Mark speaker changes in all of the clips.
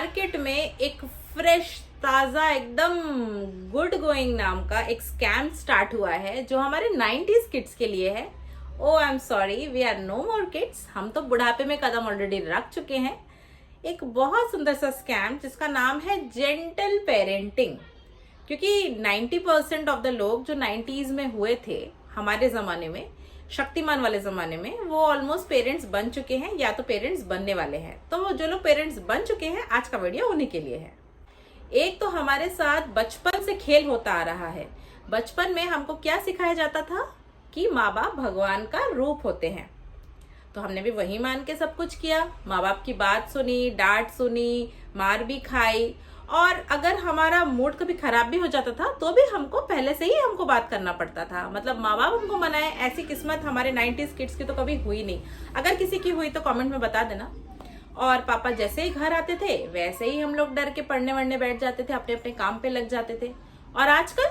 Speaker 1: Market में एक fresh ताजा एकदम गुड गोइंग नाम का एक स्कैम स्टार्ट हुआ है जो हमारे 90s किड्स के लिए है। Oh I am sorry, we are no more kids. हम तो बुढ़ापे में कदम ऑलरेडी रख चुके हैं। एक बहुत सुंदर सा स्कैम जिसका नाम है जेंटल पेरेंटिंग। क्योंकि 90% ऑफ द लोग जो 90s में हुए थे हमारे जमाने में, शक्तिमान वाले जमाने में, वो ऑलमोस्ट पेरेंट्स बन चुके हैं या तो पेरेंट्स बनने वाले हैं। तो वो जो लोग पेरेंट्स बन चुके हैं, आज का वीडियो उन्हीं के लिए है। एक तो हमारे साथ बचपन से खेल होता आ रहा है। बचपन में हमको क्या सिखाया जाता था कि माँ बाप भगवान का रूप होते हैं, तो हमने भी वही मान के सब कुछ किया। माँ बाप की बात सुनी, डांट सुनी, मार भी खाई, और अगर हमारा मूड कभी खराब भी हो जाता था तो भी हमको पहले से ही हमको बात करना पड़ता था। मतलब माँ बाप हमको मनाए, ऐसी किस्मत हमारे 90s किड्स की तो कभी हुई नहीं। अगर किसी की हुई तो कमेंट में बता देना। और पापा जैसे ही घर आते थे वैसे ही हम लोग डर के पढ़ने वढ़ने बैठ जाते थे, अपने अपने काम पे लग जाते थे। और आजकल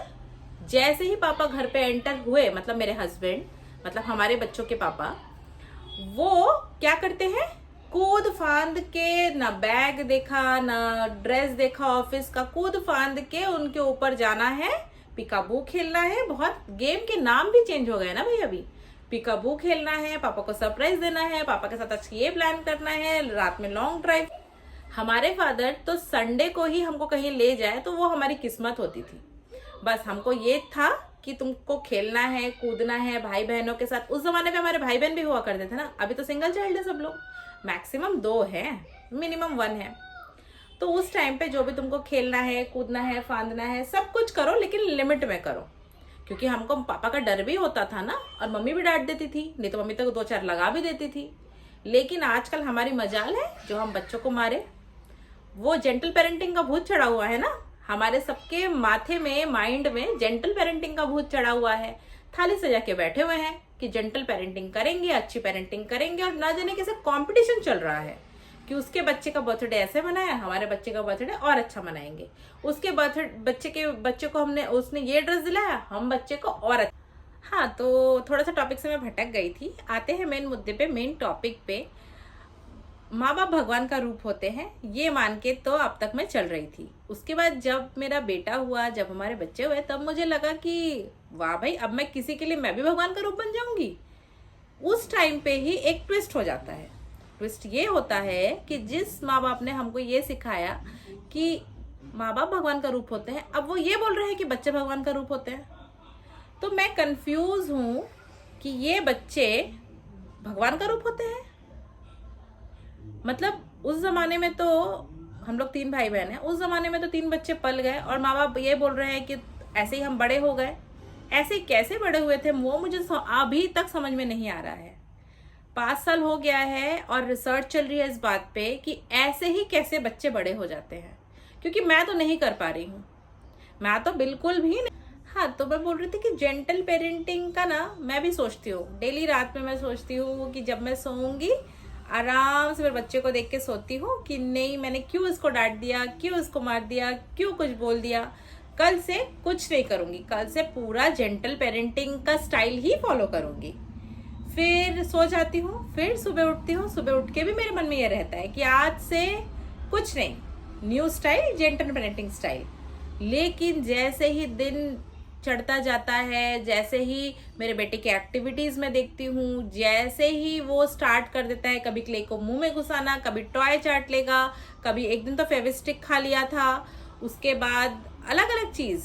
Speaker 1: जैसे ही पापा घर पे एंटर हुए, मतलब मेरे हस्बैंड, मतलब हमारे बच्चों के पापा, वो क्या करते हैं, कूद फांद के, ना बैग देखा ना ड्रेस देखा ऑफिस का, कूद फांद के उनके ऊपर जाना है, पिकाबू खेलना है। बहुत गेम के नाम भी चेंज हो गए ना भाई। अभी पिकाबू खेलना है, पापा को सरप्राइज देना है, पापा के साथ आज ये प्लान करना है, रात में लॉन्ग ड्राइव। हमारे फादर तो संडे को ही हमको कहीं ले जाए तो वो हमारी किस्मत होती थी। बस हमको ये था कि तुमको खेलना है, कूदना है भाई बहनों के साथ। उस जमाने में हमारे भाई बहन भी हुआ करते थे ना। अभी तो सिंगल चाइल्ड है सब लोग, मैक्सिमम 2 है, मिनिमम 1 है। तो उस टाइम पे जो भी तुमको खेलना है, कूदना है, फांदना है, सब कुछ करो, लेकिन लिमिट में करो। क्योंकि हमको पापा का डर भी होता था ना, और मम्मी भी डांट देती थी, नहीं तो मम्मी तो 2-4 लगा भी देती थी। लेकिन आजकल हमारी मजाल है जो हम बच्चों को मारे। वो जेंटल पेरेंटिंग का भूत चढ़ा हुआ है ना हमारे सबके माथे में, माइंड में जेंटल पेरेंटिंग का भूत चढ़ा हुआ है। थाली सजा के बैठे हुए हैं कि जेंटल पेरेंटिंग करेंगे, अच्छी पेरेंटिंग करेंगे, और ना जाने कैसे कंपटीशन चल रहा है कि उसके बच्चे का बर्थडे ऐसे मनाया, हमारे बच्चे का बर्थडे और अच्छा मनाएंगे। उसके बच्चे को उसने ये ड्रेस दिलाया, हम बच्चे को और अच्छा। हाँ, तो थोड़ा सा टॉपिक से मैं भटक गई थी। आते हैं मेन मुद्दे पे, मेन टॉपिक पे। माँ बाप भगवान का रूप होते हैं, ये मान के तो अब तक मैं चल रही थी। उसके बाद जब मेरा बेटा हुआ, जब हमारे बच्चे हुए, तब मुझे लगा कि वाह भाई, अब मैं किसी के लिए मैं भी भगवान का रूप बन जाऊंगी। उस टाइम पे ही एक ट्विस्ट हो जाता है। ट्विस्ट ये होता है कि जिस माँ बाप ने हमको ये सिखाया कि माँ बाप भगवान का रूप होते हैं, अब वो ये बोल रहे हैं कि बच्चे भगवान का रूप होते हैं। तो मैं कंफ्यूज हूँ कि ये बच्चे भगवान का रूप होते हैं। मतलब उस जमाने में तो हम लोग 3 भाई बहन हैं, उस जमाने में तो 3 बच्चे पल गए और माँ बाप ये बोल रहे हैं कि ऐसे ही हम बड़े हो गए। ऐसे कैसे बड़े हुए थे वो मुझे अभी तक समझ में नहीं आ रहा है। 5 साल हो गया है और रिसर्च चल रही है इस बात पे कि ऐसे ही कैसे बच्चे बड़े हो जाते हैं। क्योंकि मैं तो नहीं कर पा रही हूँ, मैं तो बिल्कुल भी नहीं। हाँ, तो मैं बोल रही थी कि जेंटल पेरेंटिंग का ना मैं भी सोचती हूँ। डेली रात में मैं सोचती हूँ कि जब मैं सोऊंगी आराम से मेरे बच्चे को देख के सोती हूँ कि नहीं, मैंने क्यों इसको डांट दिया, क्यों इसको मार दिया, क्यों कुछ बोल दिया। कल से कुछ नहीं करूंगी, कल से पूरा जेंटल पेरेंटिंग का स्टाइल ही फॉलो करूंगी। फिर सो जाती हूँ, फिर सुबह उठती हूँ। सुबह उठ के भी मेरे मन में ये रहता है कि आज से कुछ नहीं, new style, gentle parenting style. लेकिन जैसे ही दिन चढ़ता जाता है, जैसे ही मेरे बेटे की एक्टिविटीज में देखती हूँ, जैसे ही वो स्टार्ट कर देता है कभी क्ले को मुंह में घुसाना, कभी टॉय चाट लेगा, कभी एक दिन तो फेविस्टिक खा लिया था, उसके बाद अलग अलग चीज,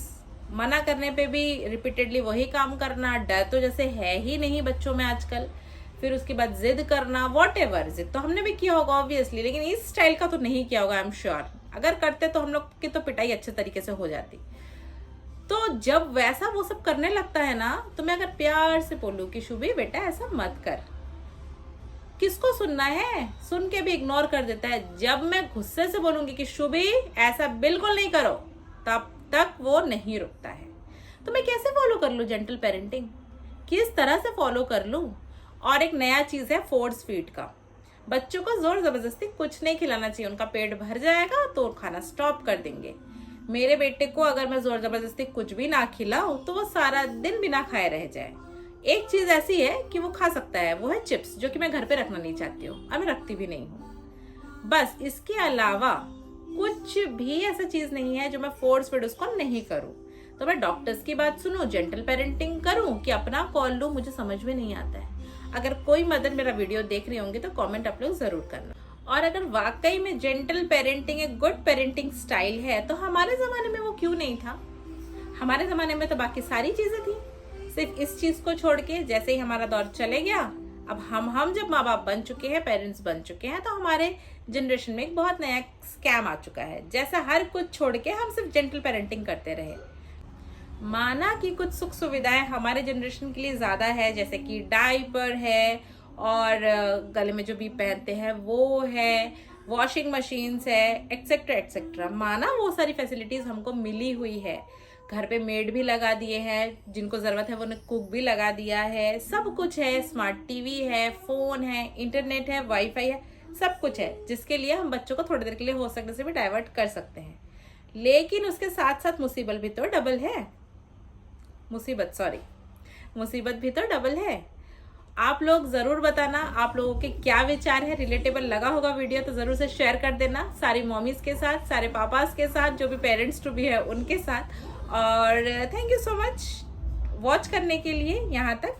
Speaker 1: मना करने पे भी रिपीटेडली वही काम करना, डर तो जैसे है ही नहीं बच्चों में आजकल। फिर उसके बाद जिद करना, वॉट एवर। जिद तो हमने भी किया होगा ऑब्वियसली, लेकिन इस स्टाइल का तो नहीं किया होगा, आई एम श्योर। अगर करते तो हम लोग की तो पिटाई अच्छे तरीके से हो जाती। तो जब वैसा वो सब करने लगता है ना, तो मैं अगर प्यार से बोलूं कि शुभी बेटा ऐसा मत कर, किसको सुनना है, सुन के भी इग्नोर कर देता है। जब मैं गुस्से से बोलूंगी कि शुभी ऐसा बिल्कुल नहीं करो, तब तक वो नहीं रुकता है। तो मैं कैसे फॉलो कर लूं जेंटल पेरेंटिंग, किस तरह से फॉलो कर लूं। और एक नया चीज है फोर्स फीड का। बच्चों को जोर जबरदस्ती कुछ नहीं खिलाना चाहिए, उनका पेट भर जाएगा तो खाना स्टॉप कर देंगे। मेरे बेटे को अगर मैं जोर जबरदस्ती कुछ भी ना खिलाऊं तो वो सारा दिन बिना खाए रह जाए। एक चीज ऐसी है कि वो खा सकता है, वो है चिप्स, जो कि मैं घर पे रखना नहीं चाहती हूँ और मैं रखती भी नहीं हूँ। बस इसके अलावा कुछ भी ऐसा चीज नहीं है जो मैं फोर्स फिड उसको नहीं करूं। तो मैं डॉक्टर्स की बात सुनूं, जेंटल पेरेंटिंग करूं कि अपना कॉल लूं, मुझे समझ में नहीं आता है। अगर कोई मदर मेरा वीडियो देख रही होंगे तो कमेंट आप लोग जरूर करना। और अगर वाकई में जेंटल पेरेंटिंग एक गुड पेरेंटिंग स्टाइल है तो हमारे जमाने में वो क्यों नहीं था? हमारे जमाने में तो बाकी सारी चीजें थी, सिर्फ इस चीज को छोड़ के। जैसे ही हमारा दौर चले गया, अब हम जब माँ बाप बन चुके हैं, पेरेंट्स बन चुके हैं, तो हमारे जनरेशन में एक बहुत नया स्कैम आ चुका है। जैसा हर कुछ छोड़ के हम सिर्फ जेंटल पेरेंटिंग करते रहे। माना कि कुछ सुख सुविधाएं हमारे जनरेशन के लिए ज्यादा है, जैसे कि डायपर है और गले में जो भी पहनते हैं वो है, वॉशिंग मशीन्स है, एक्सेट्रा एक्सेट्रा। माना वो सारी फैसिलिटीज हमको मिली हुई है, घर पे मेड भी लगा दिए हैं, जिनको जरूरत है वो ने कुक भी लगा दिया है, सब कुछ है, स्मार्ट टीवी है, फोन है, इंटरनेट है, वाईफाई है, सब कुछ है, जिसके लिए हम बच्चों को थोड़ी देर के लिए हो सकने से भी डाइवर्ट कर सकते हैं। लेकिन उसके साथ साथ मुसीबत भी तो डबल है। मुसीबत भी तो डबल है। आप लोग जरूर बताना आप लोगों के क्या विचार है। रिलेटेबल लगा होगा वीडियो तो जरूर से शेयर कर देना, सारी मॉमीज के साथ, सारे पापास के साथ, जो भी पेरेंट्स टू बी है उनके साथ। और thank you so much watch करने के लिए यहाँ तक।